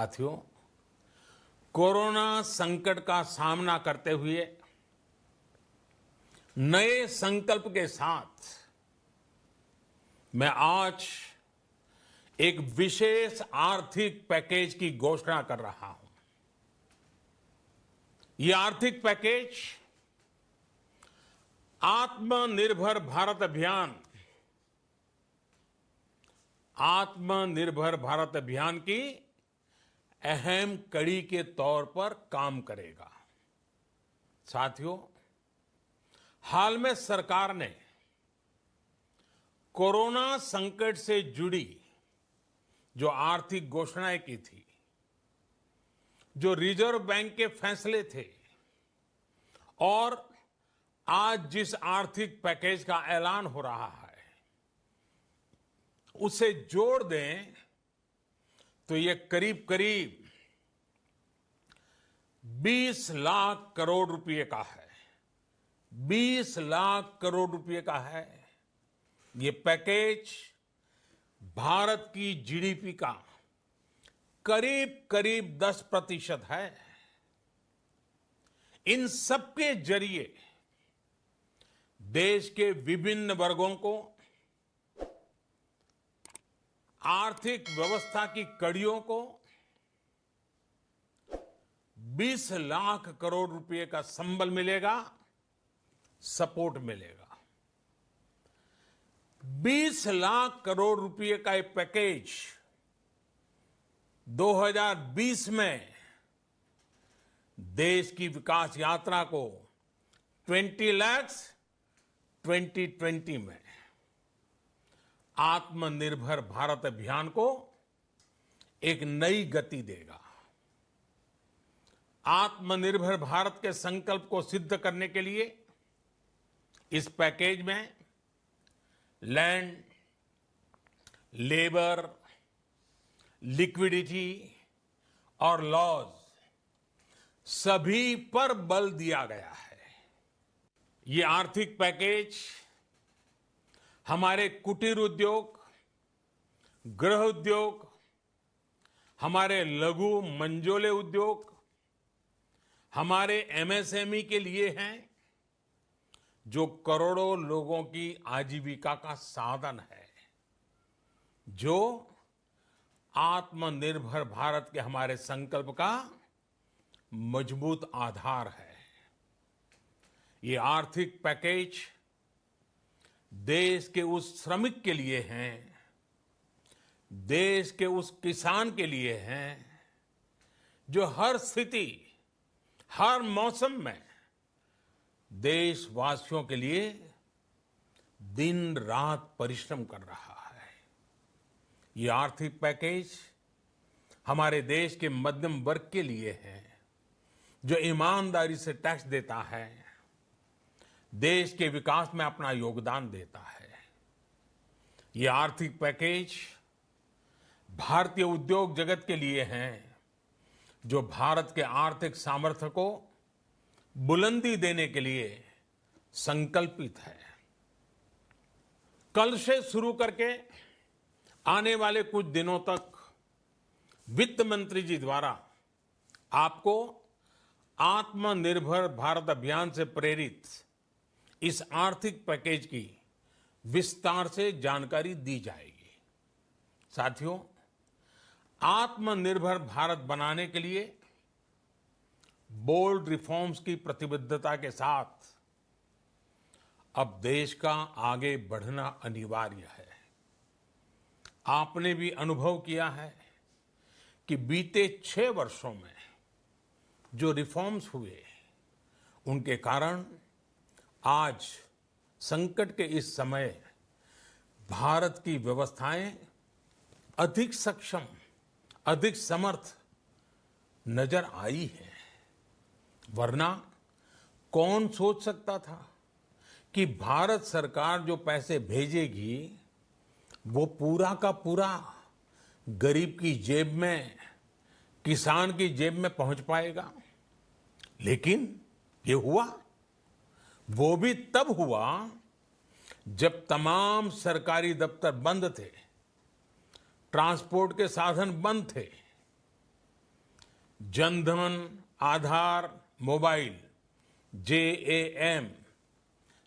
साथियों, कोरोना संकट का सामना करते हुए नए संकल्प के साथ मैं आज एक विशेष आर्थिक पैकेज की घोषणा कर रहा हूं। यह आर्थिक पैकेज आत्मनिर्भर भारत अभियान की अहम कड़ी के तौर पर काम करेगा। साथियों, हाल में सरकार ने कोरोना संकट से जुड़ी जो आर्थिक घोषणाएं की थी, जो रिजर्व बैंक के फैसले थे और आज जिस आर्थिक पैकेज का ऐलान हो रहा है, उसे जोड़ दें तो ये करीब करीब 20 लाख करोड़ रुपए का है। 20 लाख करोड़ रुपए का है। ये पैकेज भारत की जीडीपी का करीब करीब 10% है। इन सबके जरिए देश के विभिन्न वर्गों को आर्थिक व्यवस्था की कड़ियों को 20 लाख करोड़ रुपए का संबल मिलेगा, सपोर्ट मिलेगा। 20 लाख करोड़ रुपए का एक पैकेज 2020 में देश की विकास यात्रा को 20 लाख 2020 में आत्मनिर्भर भारत अभियान को एक नई गति देगा। आत्मनिर्भर भारत के संकल्प को सिद्ध करने के लिए इस पैकेज में लैंड, लेबर, लिक्विडिटी और लॉज सभी पर बल दिया गया है। ये आर्थिक पैकेज हमारे कुटीर उद्योग, गृह उद्योग, हमारे लघु मंझोले उद्योग, हमारे एमएसएमई के लिए हैं, जो करोड़ों लोगों की आजीविका का साधन है, जो आत्मनिर्भर भारत के हमारे संकल्प का मजबूत आधार है। ये आर्थिक पैकेज देश के उस श्रमिक के लिए हैं, देश के उस किसान के लिए हैं, जो हर स्थिति, हर मौसम में देशवासियों के लिए दिन रात परिश्रम कर रहा है। ये आर्थिक पैकेज हमारे देश के मध्यम वर्ग के लिए है, जो ईमानदारी से टैक्स देता है, देश के विकास में अपना योगदान देता है। ये आर्थिक पैकेज भारतीय उद्योग जगत के लिए हैं, जो भारत के आर्थिक सामर्थ्य को बुलंदी देने के लिए संकल्पित है। कल से शुरू करके आने वाले कुछ दिनों तक वित्त मंत्री जी द्वारा आपको आत्मनिर्भर भारत अभियान से प्रेरित इस आर्थिक पैकेज की विस्तार से जानकारी दी जाएगी। साथियों, आत्मनिर्भर भारत बनाने के लिए बोल्ड रिफॉर्म्स की प्रतिबद्धता के साथ अब देश का आगे बढ़ना अनिवार्य है। आपने भी अनुभव किया है कि बीते 6 वर्षों में जो रिफॉर्म्स हुए, उनके कारण आज संकट के इस समय भारत की व्यवस्थाएं अधिक सक्षम, अधिक समर्थ नजर आई है। वरना कौन सोच सकता था कि भारत सरकार जो पैसे भेजेगी वो पूरा का पूरा गरीब की जेब में, किसान की जेब में पहुंच पाएगा। लेकिन ये हुआ। वो भी तब हुआ जब तमाम सरकारी दफ्तर बंद थे, ट्रांसपोर्ट के साधन बंद थे, जनधन, आधार, मोबाइल, जेएएम,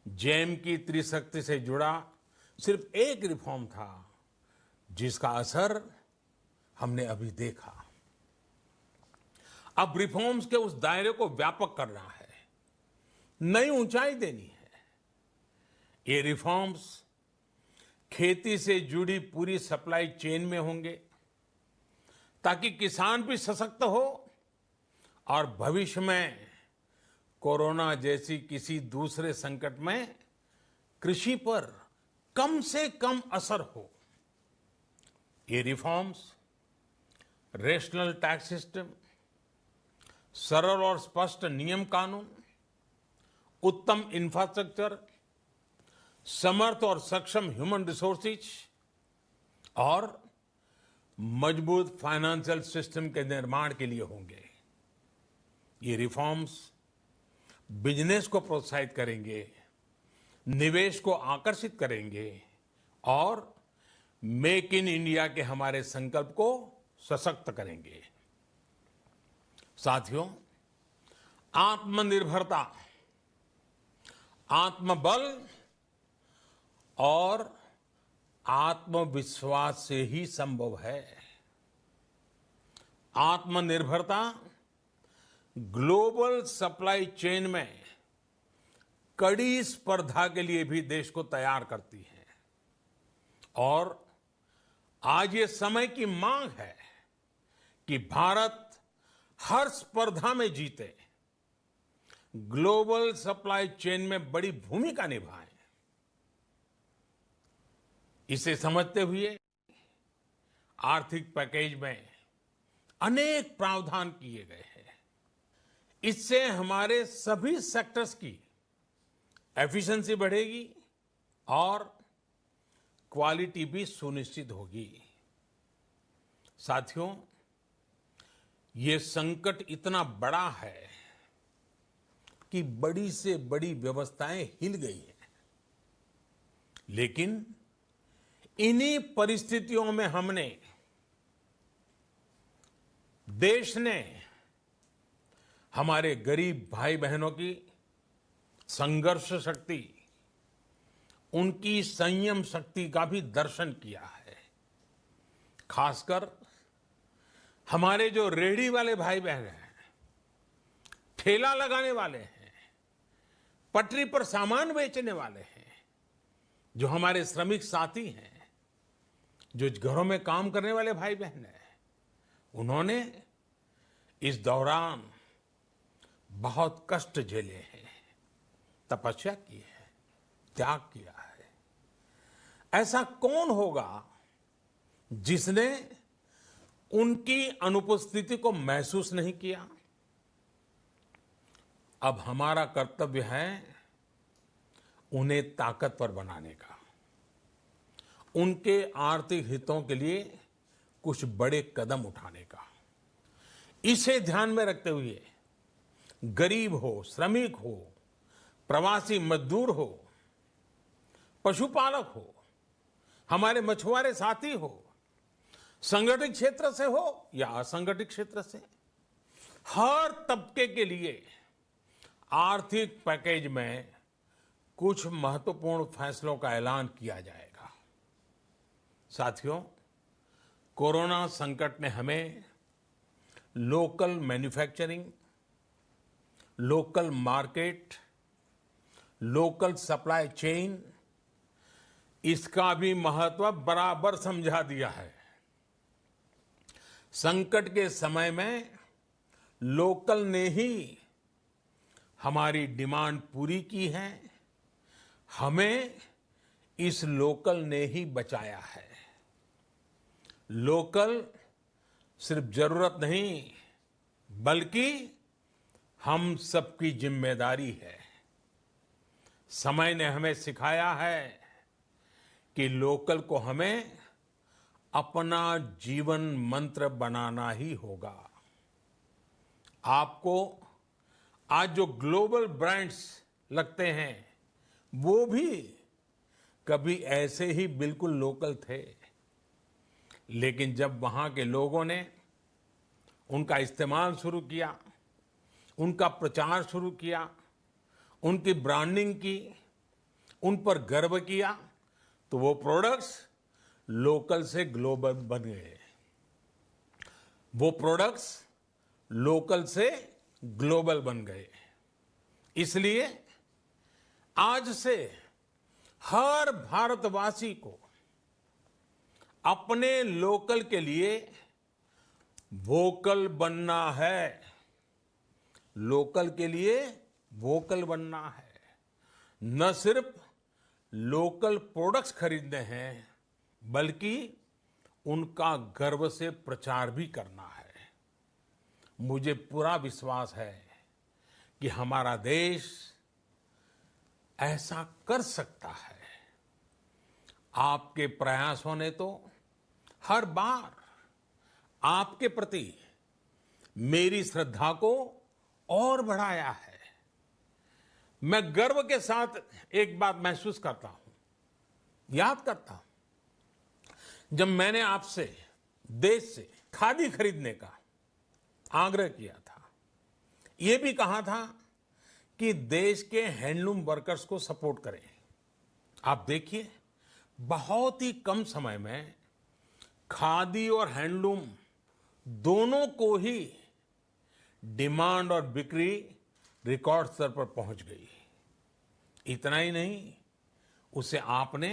जेम की त्रिशक्ति से जुड़ा सिर्फ एक रिफॉर्म था जिसका असर हमने अभी देखा। अब रिफॉर्म्स के उस दायरे को व्यापक करना है, नई ऊंचाई देनी है। ये रिफॉर्म्स खेती से जुड़ी पूरी सप्लाई चेन में होंगे ताकि किसान भी सशक्त हो और भविष्य में कोरोना जैसी किसी दूसरे संकट में कृषि पर कम से कम असर हो। ये रिफॉर्म्स रेशनल टैक्स सिस्टम, सरल और स्पष्ट नियम कानून, उत्तम इंफ्रास्ट्रक्चर, समर्थ और सक्षम ह्यूमन रिसोर्सेज और मजबूत फाइनेंशियल सिस्टम के निर्माण के लिए होंगे। ये रिफॉर्म्स बिजनेस को प्रोत्साहित करेंगे, निवेश को आकर्षित करेंगे और मेक इन इंडिया के हमारे संकल्प को सशक्त करेंगे। साथियों, आत्मनिर्भरता, आत्मबल और आत्मविश्वास से ही संभव है। आत्मनिर्भरता ग्लोबल सप्लाई चेन में कड़ी स्पर्धा के लिए भी देश को तैयार करती है और आज ये समय की मांग है कि भारत हर स्पर्धा में जीते, ग्लोबल सप्लाई चेन में बड़ी भूमिका निभाए। इसे समझते हुए आर्थिक पैकेज में अनेक प्रावधान किए गए हैं। इससे हमारे सभी सेक्टर्स की एफिशिएंसी बढ़ेगी और क्वालिटी भी सुनिश्चित होगी। साथियों, ये संकट इतना बड़ा है कि बड़ी से बड़ी व्यवस्थाएं हिल गई हैं। लेकिन इन्हीं परिस्थितियों में देश ने हमारे गरीब भाई बहनों की संघर्ष शक्ति, उनकी संयम शक्ति का भी दर्शन किया है। खासकर हमारे जो रेहड़ी वाले भाई बहन हैं, ठेला लगाने वाले हैं, पटरी पर सामान बेचने वाले हैं, जो हमारे श्रमिक साथी हैं, जो घरों में काम करने वाले भाई बहन हैं, उन्होंने इस दौरान बहुत कष्ट झेले हैं, तपस्या की है, त्याग किया है। ऐसा कौन होगा जिसने उनकी अनुपस्थिति को महसूस नहीं किया? अब हमारा कर्तव्य है उन्हें ताकतवर बनाने का, उनके आर्थिक हितों के लिए कुछ बड़े कदम उठाने का। इसे ध्यान में रखते हुए गरीब हो, श्रमिक हो, प्रवासी मजदूर हो, पशुपालक हो, हमारे मछुआरे साथी हो, संगठित क्षेत्र से हो या असंगठित क्षेत्र से, हर तबके के लिए आर्थिक पैकेज में कुछ महत्वपूर्ण फैसलों का ऐलान किया जाएगा। साथियों, कोरोना संकट ने हमें local manufacturing, local market, local supply chain, इसका भी महत्व बराबर समझा दिया है। संकट के समय में लोकल ने ही हमारी डिमांड पूरी की है, हमें इस लोकल ने ही बचाया है। लोकल सिर्फ जरूरत नहीं, बल्कि हम सबकी जिम्मेदारी है। समय ने हमें सिखाया है कि लोकल को हमें अपना जीवन मंत्र बनाना ही होगा। आपको आज जो ग्लोबल ब्रांड्स लगते हैं, वो भी कभी ऐसे ही बिल्कुल लोकल थे, लेकिन जब वहां के लोगों ने उनका इस्तेमाल शुरू किया, उनका प्रचार शुरू किया, उनकी ब्रांडिंग की, उन पर गर्व किया, तो वो प्रोडक्ट्स लोकल से ग्लोबल बन गए। वो प्रोडक्ट्स लोकल से ग्लोबल बन गए। इसलिए आज से हर भारतवासी को अपने लोकल के लिए वोकल बनना है। लोकल के लिए वोकल बनना है। न सिर्फ लोकल प्रोडक्ट्स खरीदने हैं, बल्कि उनका गर्व से प्रचार भी करना है। मुझे पूरा विश्वास है कि हमारा देश ऐसा कर सकता है। आपके प्रयासों ने तो हर बार आपके प्रति मेरी श्रद्धा को और बढ़ाया है। मैं गर्व के साथ एक बात महसूस करता हूं, याद करता हूं, जब मैंने आपसे देश से खादी खरीदने का आग्रह किया था, यह भी कहा था कि देश के हैंडलूम वर्कर्स को सपोर्ट करें। आप देखिए, बहुत ही कम समय में खादी और हैंडलूम दोनों को ही डिमांड और बिक्री रिकॉर्ड स्तर पर पहुंच गई। इतना ही नहीं, उसे आपने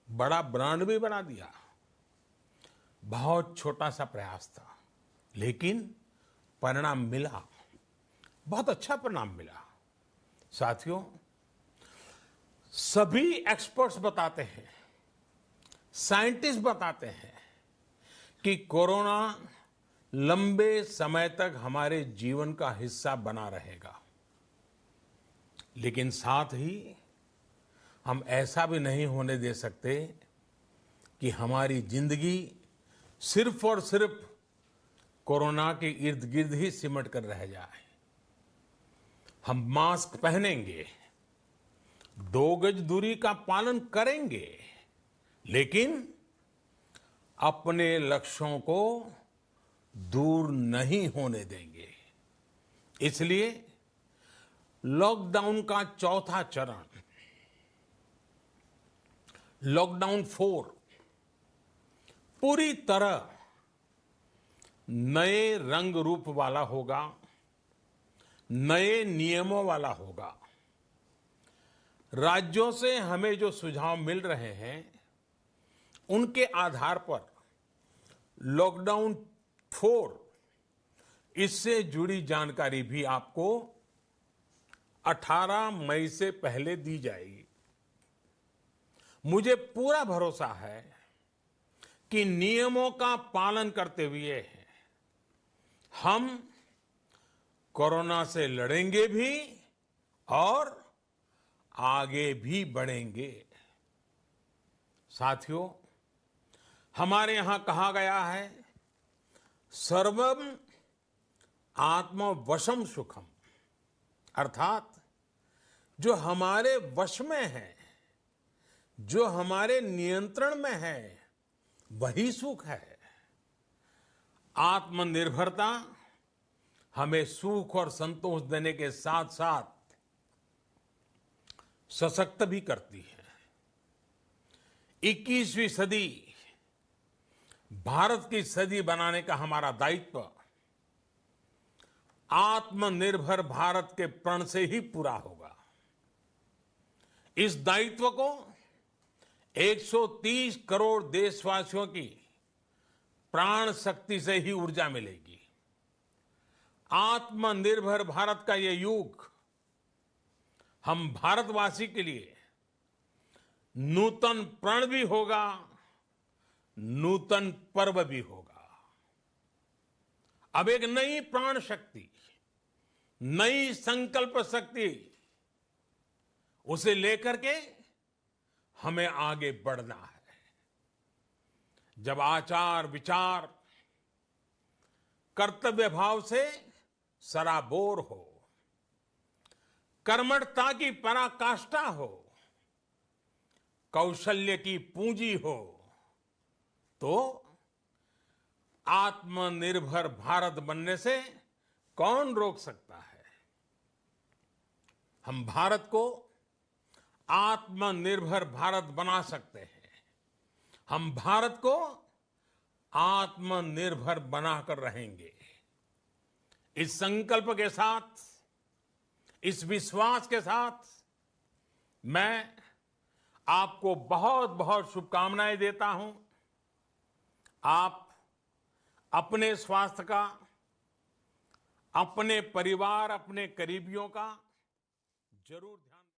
बड़ा ब्रांड भी बना दिया। बहुत छोटा सा प्रयास था, लेकिन परिणाम मिला, बहुत अच्छा परिणाम मिला। साथियों, सभी एक्सपर्ट्स बताते हैं, साइंटिस्ट बताते हैं कि कोरोना लंबे समय तक हमारे जीवन का हिस्सा बना रहेगा। लेकिन साथ ही हम ऐसा भी नहीं होने दे सकते कि हमारी जिंदगी सिर्फ और सिर्फ कोरोना के इर्द गिर्द ही सिमट कर रह जाए। हम मास्क पहनेंगे, 2 गज दूरी का पालन करेंगे, लेकिन अपने लक्ष्यों को दूर नहीं होने देंगे। इसलिए लॉकडाउन का चौथा चरण, लॉकडाउन 4, पूरी तरह नए रंग रूप वाला होगा, नए नियमों वाला होगा। राज्यों से हमें जो सुझाव मिल रहे हैं, उनके आधार पर लॉकडाउन 4, इससे जुड़ी जानकारी भी आपको 18 मई से पहले दी जाएगी। मुझे पूरा भरोसा है कि नियमों का पालन करते हुए हम कोरोना से लड़ेंगे भी और आगे भी बढ़ेंगे। साथियों, हमारे यहां कहा गया है, सर्वम आत्मवशम सुखम, अर्थात जो हमारे वश में है, जो हमारे नियंत्रण में है, वही सुख है। आत्मनिर्भरता हमें सुख और संतोष देने के साथ साथ सशक्त भी करती है। 21वीं सदी भारत की सदी बनाने का हमारा दायित्व आत्मनिर्भर भारत के प्रण से ही पूरा होगा। इस दायित्व को 130 करोड़ देशवासियों की प्राण शक्ति से ही ऊर्जा मिलेगी। आत्मनिर्भर भारत का ये युग हम भारतवासी के लिए नूतन प्रण भी होगा, नूतन पर्व भी होगा। अब एक नई प्राण शक्ति, नई संकल्प शक्ति, उसे लेकर के हमें आगे बढ़ना है। जब आचार विचार कर्तव्य भाव से सराबोर हो, कर्मठता की पराकाष्ठा हो, कौशल्य की पूंजी हो, तो आत्मनिर्भर भारत बनने से कौन रोक सकता है? हम भारत को आत्मनिर्भर भारत बना सकते हैं। हम भारत को आत्मनिर्भर बनाकर रहेंगे। इस संकल्प के साथ, इस विश्वास के साथ मैं आपको बहुत बहुत शुभकामनाएं देता हूं। आप अपने स्वास्थ्य का, अपने परिवार, अपने करीबियों का जरूर